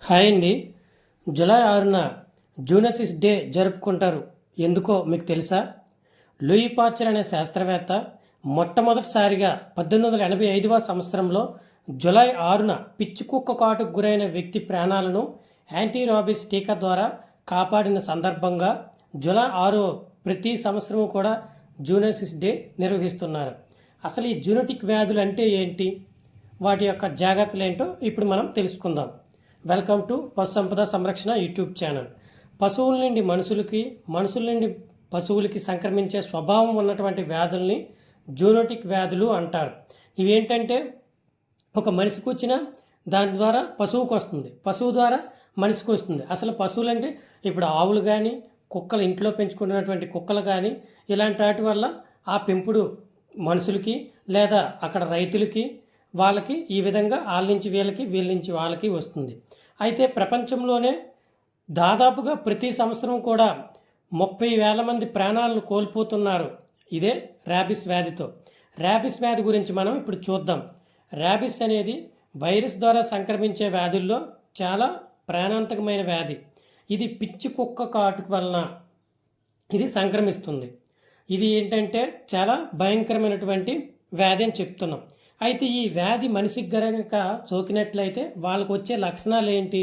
Hi అండి. July 6న zoonosis day జరుపుకుంటారు. ఎందుకో మీకు తెలుసా? లూయి పాశ్చర్ అనే శాస్త్రవేత్త మొట్టమొదటిసారిగా 1885వ సంవత్సరంలో జూలై 6న పిచ్చి కుక్క కాటుకు గురైన వ్యక్తి ప్రాణాలను యాంటీ రాబీస్ టీకా ద్వారా కాపాడిన సందర్భంగా జూలై 6 ప్రతి సంవత్సరం కూడా జూనోసిస్ డే నిర్వహిస్తున్నారు. అసలు ఈ జూనోటిక్ వ్యాధులు అంటే ఏంటి, వాటి యొక్క జాగ్రత్తలు ఏంటో ఇప్పుడు మనం తెలుసుకుందాం. వెల్కమ్ టు పశు సంపద సంరక్షణ యూట్యూబ్ ఛానల్. పశువుల నుండి మనుషులకి, మనుషుల నుండి పశువులకి సంక్రమించే స్వభావం ఉన్నటువంటి వ్యాధుల్ని జూనోటిక్ వ్యాధులు అంటారు. ఇవేంటంటే ఒక మనిషికి వచ్చిన దాని ద్వారా పశువుకు వస్తుంది, పశువు ద్వారా మనిషికి వస్తుంది. అసలు పశువులు అంటే ఇప్పుడు ఆవులు కానీ, కుక్కలు, ఇంట్లో పెంచుకున్నటువంటి కుక్కలు కానీ, ఇలాంటి వాటి వల్ల ఆ పెంపుడు మనుషులకి లేదా అక్కడ రైతులకి, వాళ్ళకి ఈ విధంగా వాళ్ళ నుంచి వీళ్ళకి, వీళ్ళ నుంచి వాళ్ళకి వస్తుంది. అయితే ప్రపంచంలోనే దాదాపుగా ప్రతి సంవత్సరం కూడా 30,000 మంది ప్రాణాలను కోల్పోతున్నారు ఇదే ర్యాబిస్ వ్యాధితో. ర్యాబిస్ వ్యాధి గురించి మనం ఇప్పుడు చూద్దాం. ర్యాబిస్ అనేది వైరస్ ద్వారా సంక్రమించే వ్యాధుల్లో చాలా ప్రాణాంతకమైన వ్యాధి. ఇది పిచ్చి కుక్క కాటు వలన ఇది సంక్రమిస్తుంది. ఇది ఏంటంటే చాలా భయంకరమైనటువంటి వ్యాధి అని చెప్తున్నాం. అయితే ఈ వ్యాధి మనిషికి గనక సోకినట్లయితే వాళ్ళకు వచ్చే లక్షణాలు ఏంటి?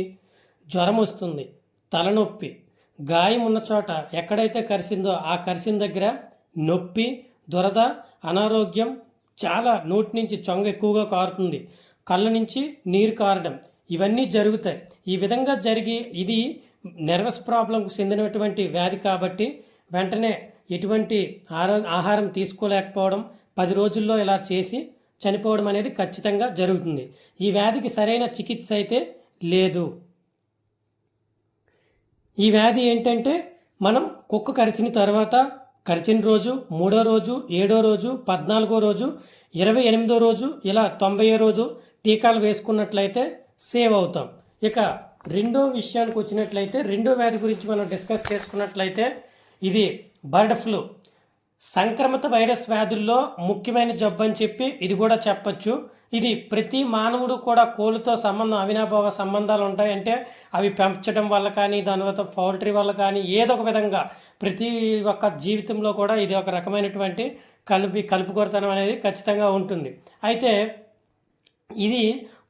జ్వరం వస్తుంది, తలనొప్పి, గాయం ఉన్న చోట ఎక్కడైతే కరిసిందో ఆ కరిసిన దగ్గర నొప్పి, దురద, అనారోగ్యం, చాలా నోటి నుంచి చొంగ ఎక్కువగా కారుతుంది, కళ్ళ నుంచి నీరు కారడం, ఇవన్నీ జరుగుతాయి. ఈ విధంగా జరిగి ఇది నర్వస్ ప్రాబ్లంకు చెందినటువంటి వ్యాధి కాబట్టి వెంటనే ఎటువంటి ఆహారం తీసుకోలేకపోవడం, 10 రోజుల్లో ఇలా చేసి చనిపోవడం అనేది ఖచ్చితంగా జరుగుతుంది. ఈ వ్యాధికి సరైన చికిత్స అయితే లేదు. ఈ వ్యాధి ఏంటంటే మనం కుక్క కరిచిన తర్వాత, కరిచిన రోజు, 3వ రోజు, 7వ రోజు, 14వ రోజు, 28వ రోజు, ఇలా 90వ రోజు టీకాలు వేసుకున్నట్లయితే సేవ్ అవుతాం. ఇక రెండో విషయానికి వచ్చినట్లయితే, రెండో వ్యాధి గురించి మనం డిస్కస్ చేసుకున్నట్లయితే ఇది బర్డ్ ఫ్లూ. సంక్రమిత వైరస్ వ్యాధుల్లో ముఖ్యమైన జబ్బు అని చెప్పి ఇది కూడా చెప్పచ్చు. ఇది ప్రతి మానవుడు కూడా కోళ్ళతో అవినాభావ సంబంధాలు ఉంటాయి. అంటే అవి పెంచడం వల్ల కానీ, దాని తర్వాత పౌల్ట్రీ వల్ల కానీ, ఏదో ఒక విధంగా ప్రతి ఒక్క జీవితంలో కూడా ఇది ఒక రకమైనటువంటి కలుపుకొరతనం అనేది ఖచ్చితంగా ఉంటుంది. అయితే ఇది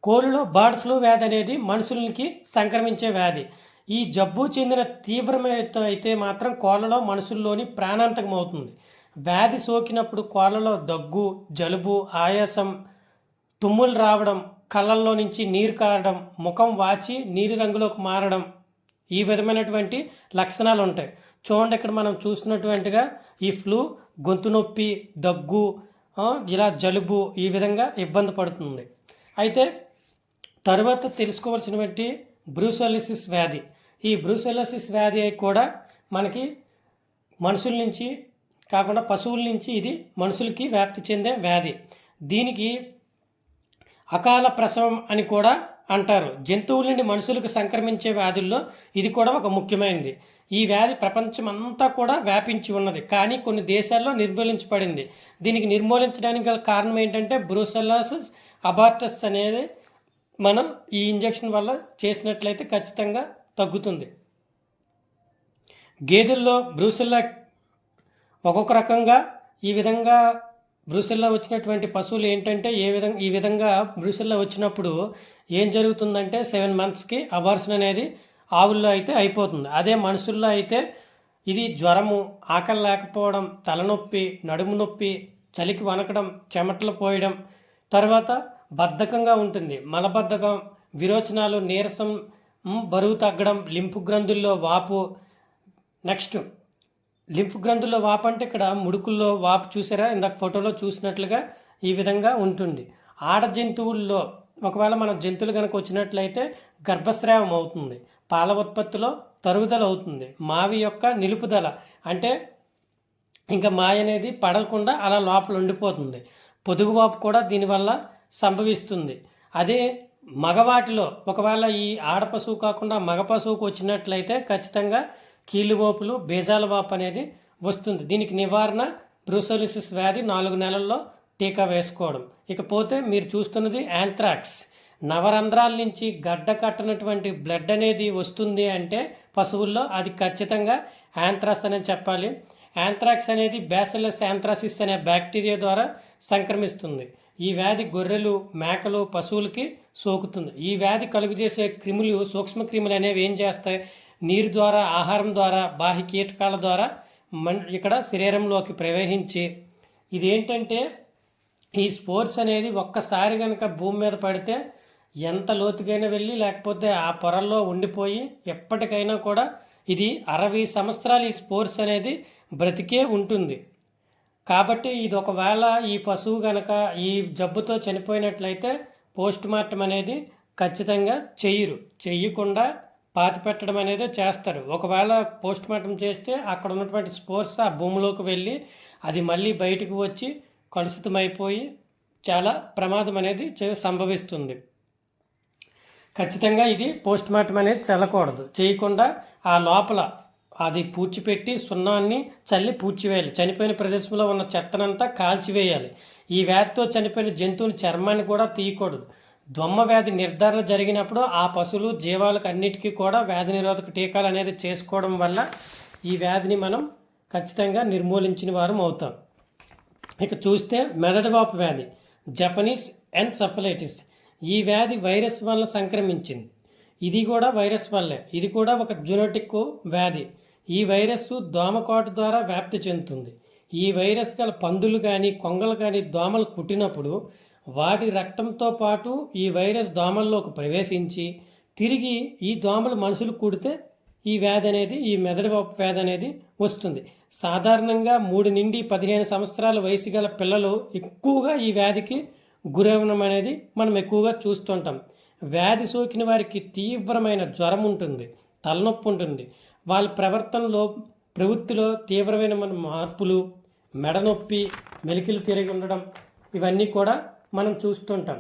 కోళ్ళలో బర్డ్ ఫ్లూ వ్యాధి అనేది మనుషులకి సంక్రమించే వ్యాధి. ఈ జబ్బు చెందిన తీవ్రమైన అయితే మాత్రం కోళ్ళలో, మనుషుల్లోని ప్రాణాంతకం అవుతుంది. వ్యాధి సోకినప్పుడు కోళ్ళలో దగ్గు, జలుబు, ఆయాసం, తుమ్ములు రావడం, కళ్ళల్లో నుంచి నీరు కారడం, ముఖం వాచి నీలి రంగులోకి మారడం, ఈ విధమైనటువంటి లక్షణాలు ఉంటాయి. చూడండి, ఇక్కడ మనం చూసినటువంటిగా ఈ ఫ్లూ గొంతు నొప్పి, దగ్గు, ఇలా జలుబు, ఈ విధంగా ఇబ్బంది పడుతుంది. అయితే తర్వాత తెలుసుకోవాల్సినటువంటి బ్రూసెల్లోసిస్ వ్యాధి. ఈ బ్రూసెల్లోసిస్ వ్యాధి కూడా మనకి మనుషుల నుంచి కాకుండా పశువుల నుంచి ఇది మనుషులకి వ్యాప్తి చెందే వ్యాధి. దీనికి అకాల ప్రసవం అని కూడా అంటారు. జంతువుల నుండి మనుషులకు సంక్రమించే వ్యాధుల్లో ఇది కూడా ఒక ముఖ్యమైనది. ఈ వ్యాధి ప్రపంచమంతా కూడా వ్యాపించి ఉన్నది, కానీ కొన్ని దేశాల్లో నిర్మూలించబడింది. దీనికి నిర్మూలించడానికి గల కారణం ఏంటంటే బ్రూసెల్లోసిస్ అబార్టస్ అనేది మనం ఈ ఇంజెక్షన్ వల్ల చేసినట్లయితే ఖచ్చితంగా తగ్గుతుంది. గేదెల్లో బ్రూసెల్లా ఒక్కొక్క రకంగా ఈ విధంగా బ్రూసెల్లా వచ్చినటువంటి పశువులు ఏంటంటే ఈ విధంగా బ్రూసెల్లా వచ్చినప్పుడు ఏం జరుగుతుందంటే 7 monthsకి అబార్షన్ అనేది ఆవుల్లో అయితే అయిపోతుంది. అదే మనుషుల్లో అయితే ఇది జ్వరము, ఆకలి లేకపోవడం, తలనొప్పి, నడుము నొప్పి, చలికి వణకడం, చెమటలు పోయడం, తర్వాత బద్ధకంగా ఉంటుంది, మలబద్ధకం, విరోచనాలు, నీరసం, బరువు తగ్గడం, లింఫ్ గ్రంథుల్లో వాపు. నెక్స్ట్ లింఫ్ గ్రంథుల్లో వాపు అంటే ఇక్కడ ముడుకుల్లో వాపు చూసారా, ఇందాక ఫోటోలో చూసినట్లుగా ఈ విధంగా ఉంటుంది. ఆడ జంతువుల్లో ఒకవేళ మన జంతువులు కనుక వచ్చినట్లయితే గర్భస్రావం అవుతుంది, పాల ఉత్పత్తిలో తరుగుదల అవుతుంది, మావి యొక్క నిలుపుదల అంటే ఇంకా మాయ అనేది పడకుండా అలా లోపల ఉండిపోతుంది. పొదుగువాపు కూడా దీనివల్ల సంభవిస్తుంది. అదే మగవాటిలో ఒకవేళ ఈ ఆడ పశువు కాకుండా మగ పశువుకు వచ్చినట్లయితే ఖచ్చితంగా కీళ్ళువాపులు, బేజాల వాపు అనేది వస్తుంది. దీనికి నివారణ బ్రూసెల్లోసిస్ వ్యాధి 4 నెలల్లో టీకా వేసుకోవడం. ఇకపోతే మీరు చూస్తున్నది యాంథ్రాక్స్. నవరంధ్రాల నుంచి గడ్డ కట్టనటువంటి బ్లడ్ అనేది వస్తుంది అంటే పశువుల్లో అది ఖచ్చితంగా యాంథ్రాక్స్ అని చెప్పాలి. యాంథ్రాక్స్ అనేది బ్యాసిల్లస్ యాంథ్రాసిస్ అనే బ్యాక్టీరియా ద్వారా సంక్రమిస్తుంది. ఈ వ్యాధి గొర్రెలు, మేకలు, పశువులకి సోకుతుంది. ఈ వ్యాధి కలుగజేసే క్రిములు, సూక్ష్మ క్రిములు అనేవి ఏం చేస్తాయి? నీరు ద్వారా, ఆహారం ద్వారా, బాహ్య కీటకాల ద్వారా ఇక్కడ శరీరంలోకి ప్రవహించి ఇదేంటంటే ఈ స్పోర్ట్స్ అనేది ఒక్కసారి కనుక భూమి మీద పడితే ఎంత లోతుకైనా వెళ్ళి లేకపోతే ఆ పొరల్లో ఉండిపోయి ఎప్పటికైనా కూడా ఇది 60 సంవత్సరాలు ఈ స్పోర్ట్స్ అనేది బ్రతికే ఉంటుంది. కాబట్టి ఇది ఒకవేళ ఈ పశువు కనుక ఈ జబ్బుతో చనిపోయినట్లయితే పోస్ట్ మార్టం అనేది ఖచ్చితంగా చెయ్యకుండా పాతిపెట్టడం అనేది చేస్తారు. ఒకవేళ పోస్ట్ మార్టం చేస్తే అక్కడ ఉన్నటువంటి స్పోర్ట్స్ ఆ భూమిలోకి వెళ్ళి అది మళ్ళీ బయటకు వచ్చి కలుషితమైపోయి చాలా ప్రమాదం అనేది సంభవిస్తుంది. ఖచ్చితంగా ఇది పోస్ట్ మార్టం అనేది చేయకుండా ఆ లోపల అది పూడ్చిపెట్టి సున్నాన్ని చల్లి పూడ్చివేయాలి. చనిపోయిన ప్రదేశంలో ఉన్న చెత్తనంతా కాల్చివేయాలి. ఈ వ్యాధితో చనిపోయిన జంతువుల చర్మాన్ని కూడా తీయకూడదు. దొమ్మ వ్యాధి నిర్ధారణ జరిగినప్పుడు ఆ పశువులు, జీవాలకు అన్నిటికీ కూడా వ్యాధి నిరోధక టీకాలు అనేది చేసుకోవడం వల్ల ఈ వ్యాధిని మనం ఖచ్చితంగా నిర్మూలించిన వారం అవుతాం. ఇక చూస్తే మెదడువాపు వ్యాధి, జపనీస్ ఎన్సెఫలైటిస్. ఈ వ్యాధి వైరస్ వల్ల సంక్రమించింది. ఇది కూడా వైరస్ వల్లే. ఇది కూడా ఒక జెనెటిక్ వ్యాధి. ఈ వైరస్ దోమకాటు ద్వారా వ్యాప్తి చెందుతుంది. ఈ వైరస్ గల పందులు కానీ, కొంగలు కానీ దోమలు కుట్టినప్పుడు వాటి రక్తంతో పాటు ఈ వైరస్ దోమల్లోకి ప్రవేశించి తిరిగి ఈ దోమలు మనుషులు కుడితే ఈ వ్యాధి అనేది, ఈ మెదడువాపు వ్యాధి అనేది వస్తుంది. సాధారణంగా 3 నుండి 15 సంవత్సరాల వయసు గల పిల్లలు ఎక్కువగా ఈ వ్యాధికి గురవడం అనేది మనం ఎక్కువగా చూస్తుంటాం. వ్యాధి సోకిన వారికి తీవ్రమైన జ్వరం ఉంటుంది, తలనొప్పి ఉంటుంది. వాళ్ళ ప్రవృత్తిలో తీవ్రమైన మార్పులు, మెడనొప్పి, మెలికలు తిరిగి ఉండడం ఇవన్నీ కూడా మనం చూస్తుంటాం.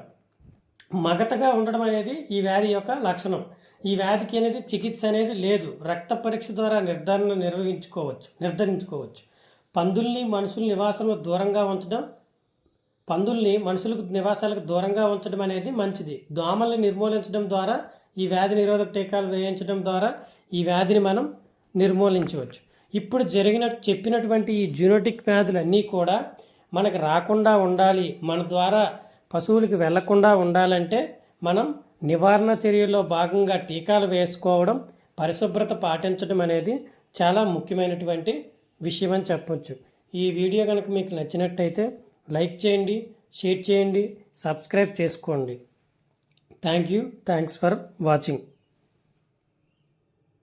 మగతగా ఉండడం అనేది ఈ వ్యాధి యొక్క లక్షణం. ఈ వ్యాధికి అనేది చికిత్స అనేది లేదు. రక్త పరీక్ష ద్వారా నిర్ధారించుకోవచ్చు. పందుల్ని మనుషులకు నివాసాలకు దూరంగా ఉంచడం అనేది మంచిది. దోమల్ని నిర్మూలించడం ద్వారా, ఈ వ్యాధి నిరోధక టీకాలు వేయించడం ద్వారా ఈ వ్యాధిని మనం నిర్మూలించవచ్చు. ఇప్పుడు చెప్పినటువంటి ఈ జెనెటిక్ వ్యాధులన్నీ కూడా మనకు రాకుండా ఉండాలి, మన ద్వారా పశువులకి వెళ్లకుండా ఉండాలంటే మనం నివారణ చర్యల్లో భాగంగా టీకాలు వేసుకోవడం, పరిశుభ్రత పాటించడం అనేది చాలా ముఖ్యమైనటువంటి విషయం అని చెప్పొచ్చు. ఈ వీడియో కనుక మీకు నచ్చినట్టయితే లైక్ చేయండి, షేర్ చేయండి, సబ్స్క్రైబ్ చేసుకోండి. Thanks for watching.